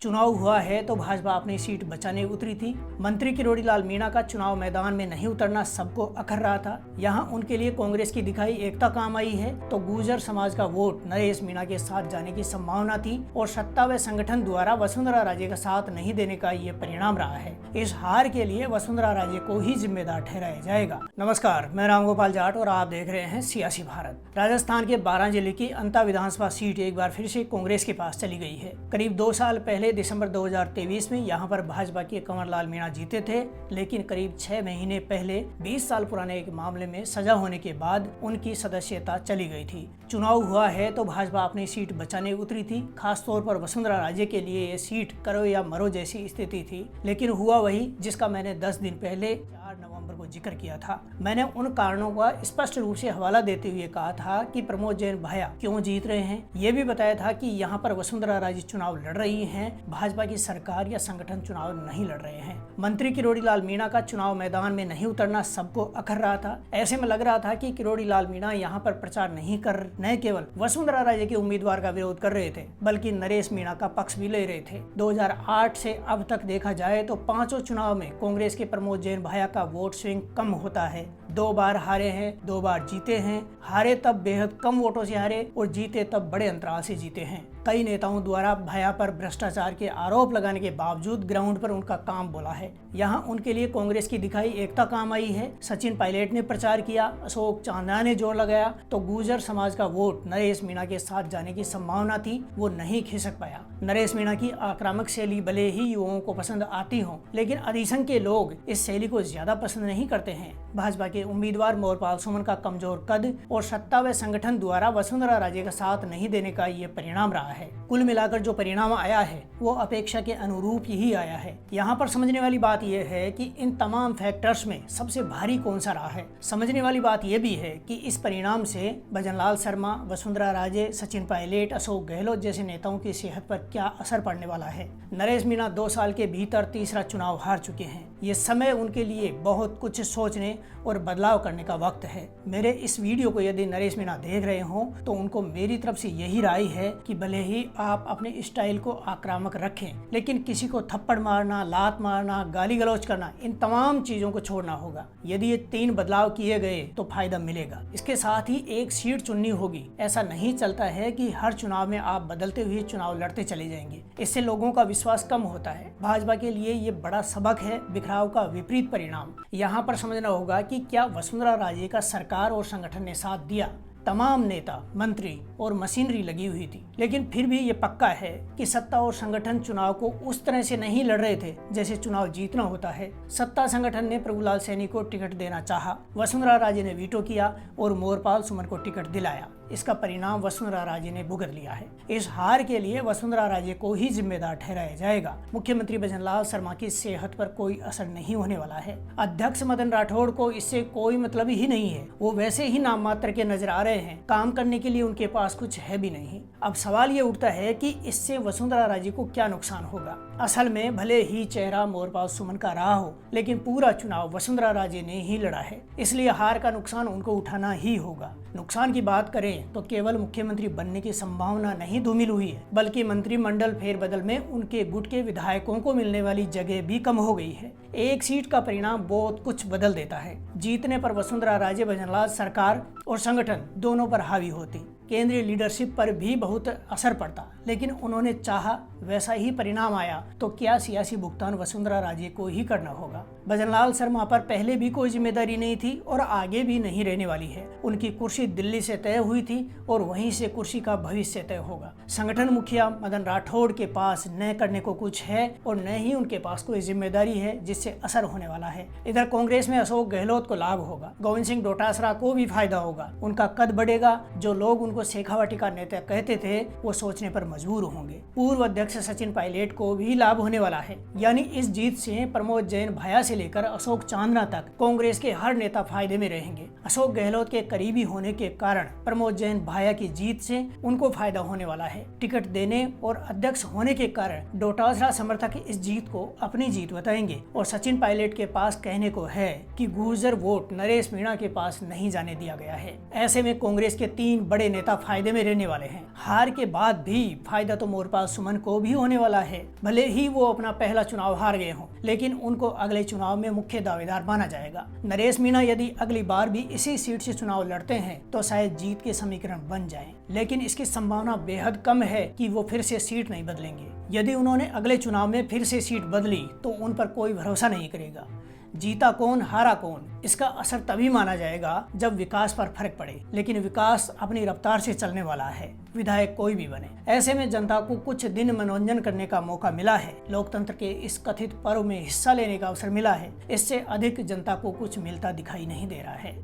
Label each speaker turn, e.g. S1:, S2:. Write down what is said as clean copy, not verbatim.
S1: चुनाव हुआ है तो भाजपा अपनी सीट बचाने उतरी थी। मंत्री किरोड़ी लाल मीणा का चुनाव मैदान में नहीं उतरना सबको अखर रहा था। यहाँ उनके लिए कांग्रेस की दिखाई एकता काम आई है तो गुर्जर समाज का वोट नरेश मीणा के साथ जाने की संभावना थी और सत्ता व संगठन द्वारा वसुंधरा राजे का साथ नहीं देने का ये परिणाम रहा है। इस हार के लिए वसुंधरा राजे को ही जिम्मेदार ठहराया जाएगा। नमस्कार, मैं रामगोपाल जाट और आप देख रहे हैं सियासी भारत। राजस्थान के 12 जिले की अंता विधानसभा सीट एक बार फिर से कांग्रेस के पास चली गई है। करीब 2 साल पहले दिसंबर 2023 में यहां पर भाजपा के कंवर लाल मीणा जीते थे, लेकिन करीब 6 महीने पहले 20 साल पुराने एक मामले में सजा होने के बाद उनकी सदस्यता चली गई थी। चुनाव हुआ है तो भाजपा अपनी सीट बचाने उतरी थी। खासतौर पर वसुंधरा राजे के लिए ये सीट करो या मरो जैसी स्थिति थी, लेकिन हुआ वही जिसका मैंने 10 दिन पहले 4 नवंबर को जिक्र किया था। मैंने उन कारणों का स्पष्ट रूप से हवाला देते हुए कहा था कि प्रमोद जैन भाया क्यों जीत रहे हैं। ये भी बताया था कि यहाँ पर वसुंधरा राजे चुनाव लड़ रही हैं, भाजपा की सरकार या संगठन चुनाव नहीं लड़ रहे हैं। मंत्री किरोड़ी लाल मीणा का चुनाव मैदान में नहीं उतरना सबको अखर रहा था। ऐसे में लग रहा था कि किरोड़ी लाल मीणा यहाँ पर प्रचार नहीं कर न केवल वसुंधरा राजे के उम्मीदवार का विरोध कर रहे थे, बल्कि नरेश मीणा का पक्ष भी ले रहे थे। 2008 से अब तक देखा जाए तो 5 चुनाव में कांग्रेस के प्रमोद जैन भाया का वोट स्विंग कम होता है। 2 बार हारे हैं, 2 बार जीते हैं। हारे तब बेहद कम वोटों से हारे और जीते तब बड़े अंतराल से जीते हैं। कई नेताओं द्वारा भाया पर भ्रष्टाचार के आरोप लगाने के बावजूद ग्राउंड पर उनका काम बोला है। यहाँ उनके लिए कांग्रेस की दिखाई एकता काम आई है। सचिन पायलट ने प्रचार किया, अशोक चांदना ने जोर लगाया तो गुर्जर समाज का वोट नरेश मीणा के साथ जाने की संभावना थी, वो नहीं खिसक पाया। नरेश मीणा की आक्रामक शैली भले ही युवाओं को पसंद आती हो, लेकिन अधिसंख्य के लोग इस शैली को ज्यादा पसंद नहीं करते हैं। भाजपा के उम्मीदवार मोरपाल सुमन का कमजोर कद और सत्ता व संगठन द्वारा वसुंधरा राजे का साथ नहीं देने का ये परिणाम रहा है। कुल मिलाकर जो परिणाम आया है वो अपेक्षा के अनुरूप ही आया है। यहाँ पर समझने वाली बात यह है कि इन तमाम फैक्टर्स में सबसे भारी कौन सा रहा है। समझने वाली बात यह भी है कि इस परिणाम से भजनलाल शर्मा, वसुंधरा राजे, सचिन पायलट, अशोक गहलोत जैसे नेताओं की सेहत पर क्या असर पड़ने वाला है। नरेश मीणा 2 साल के भीतर तीसरा चुनाव हार चुके हैं। ये समय उनके लिए बहुत कुछ सोचने और बदलाव करने का वक्त है। मेरे इस वीडियो को यदि नरेश मीणा देख रहे हो तो उनको मेरी तरफ से यही राय है कि भले ही आप अपने स्टाइल को आक्रामक रखें, लेकिन किसी को थप्पड़ मारना, लात मारना, गाली गलौज करना, इन तमाम चीजों को छोड़ना होगा। यदि ये 3 बदलाव किए गए तो फायदा मिलेगा। इसके साथ ही एक सीट चुननी होगी। ऐसा नहीं चलता है कि हर चुनाव में आप बदलते हुए चुनाव लड़ते चले जाएंगे, इससे लोगों का विश्वास कम होता है। भाजपा के लिए ये बड़ा सबक है, बिखराव का विपरीत परिणाम। यहाँ पर समझना होगा कि क्या वसुंधरा राजे का सरकार और संगठन ने साथ दिया। तमाम नेता, मंत्री और मशीनरी लगी हुई थी, लेकिन फिर भी ये पक्का है कि सत्ता और संगठन चुनाव को उस तरह से नहीं लड़ रहे थे जैसे चुनाव जीतना होता है। सत्ता संगठन ने प्रभुलाल सैनी को टिकट देना चाहा, वसुंधरा राजे ने वीटो किया और मोरपाल सुमन को टिकट दिलाया। इसका परिणाम वसुंधरा राजे ने भुगत लिया है। इस हार के लिए वसुंधरा राजे को ही जिम्मेदार ठहराया जाएगा। मुख्यमंत्री भजनलाल शर्मा की सेहत पर कोई असर नहीं होने वाला है। अध्यक्ष मदन राठौड़ को इससे कोई मतलब ही नहीं है। वो वैसे ही नाम मात्र के नजर आ रहे हैं, काम करने के लिए उनके पास कुछ है भी नहीं। अब सवाल ये उठता है कि इससे वसुंधरा राजे को क्या नुकसान होगा। असल में भले ही चेहरा मोरपाल सुमन का रहा हो, लेकिन पूरा चुनाव वसुंधरा राजे ने ही लड़ा है, इसलिए हार का नुकसान उनको उठाना ही होगा। नुकसान की बात करें तो केवल मुख्यमंत्री बनने की संभावना नहीं धूमिल हुई है, बल्कि मंत्रिमंडल फेरबदल में उनके गुट के विधायकों को मिलने वाली जगह भी कम हो गई है। एक सीट का परिणाम बहुत कुछ बदल देता है। जीतने पर वसुंधरा राजे, भजनलाल सरकार और संगठन दोनों पर हावी होती। केंद्रीय लीडरशिप पर भी बहुत असर पड़ता, लेकिन उन्होंने चाहा वैसा ही परिणाम आया तो क्या सियासी भुगतान वसुंधरा राजे को ही करना होगा। भजनलाल शर्मा पर पहले भी कोई जिम्मेदारी नहीं थी और आगे भी नहीं रहने वाली है। उनकी कुर्सी दिल्ली से तय हुई थी और वहीं से कुर्सी का भविष्य तय होगा। संगठन मुखिया मदन राठौड़ के पास न करने को कुछ है और न ही उनके पास कोई जिम्मेदारी है जिससे असर होने वाला है। इधर कांग्रेस में अशोक गहलोत को लाभ होगा, गोविंद सिंह डोटासरा को भी फायदा होगा। उनका कद बढ़ेगा। जो लोग उनको शेखावटी का नेता कहते थे वो सोचने पर मजबूर होंगे। पूर्व अध्यक्ष सचिन पायलट को भी लाभ होने वाला है। यानी इस जीत से प्रमोद जैन भाया से लेकर अशोक चांदना तक कांग्रेस के हर नेता फायदे में रहेंगे। अशोक गहलोत के करीबी होने के कारण प्रमोद जैन भाया की जीत से उनको फायदा होने वाला है। टिकट देने और अध्यक्ष होने के कारण डोटासरा समर्थक इस जीत को अपनी जीत बताएंगे और सचिन पायलट के पास कहने को है कि गुर्जर वोट नरेश मीणा के पास नहीं जाने दिया गया है। ऐसे में कांग्रेस के 3 बड़े नेता नेता फायदे में रहने वाले हैं। हार के बाद भी फायदा तो मोरपाल सुमन को भी होने वाला है। भले ही वो अपना पहला चुनाव हार गए हों, लेकिन उनको अगले चुनाव में मुख्य दावेदार माना जाएगा। नरेश मीणा यदि अगली बार भी इसी सीट से चुनाव लड़ते हैं तो शायद जीत के समीकरण बन जाएं, लेकिन इसकी संभावना बेहद कम है कि वो फिर से सीट नहीं बदलेंगे। यदि उन्होंने अगले चुनाव में फिर से सीट बदली तो उन पर कोई भरोसा नहीं करेगा। जीता कौन हारा कौन, इसका असर तभी माना जाएगा जब विकास पर फर्क पड़े, लेकिन विकास अपनी रफ्तार से चलने वाला है, विधायक कोई भी बने। ऐसे में जनता को कुछ दिन मनोरंजन करने का मौका मिला है। लोकतंत्र के इस कथित पर्व में हिस्सा लेने का अवसर मिला है। इससे अधिक जनता को कुछ मिलता दिखाई नहीं दे रहा है।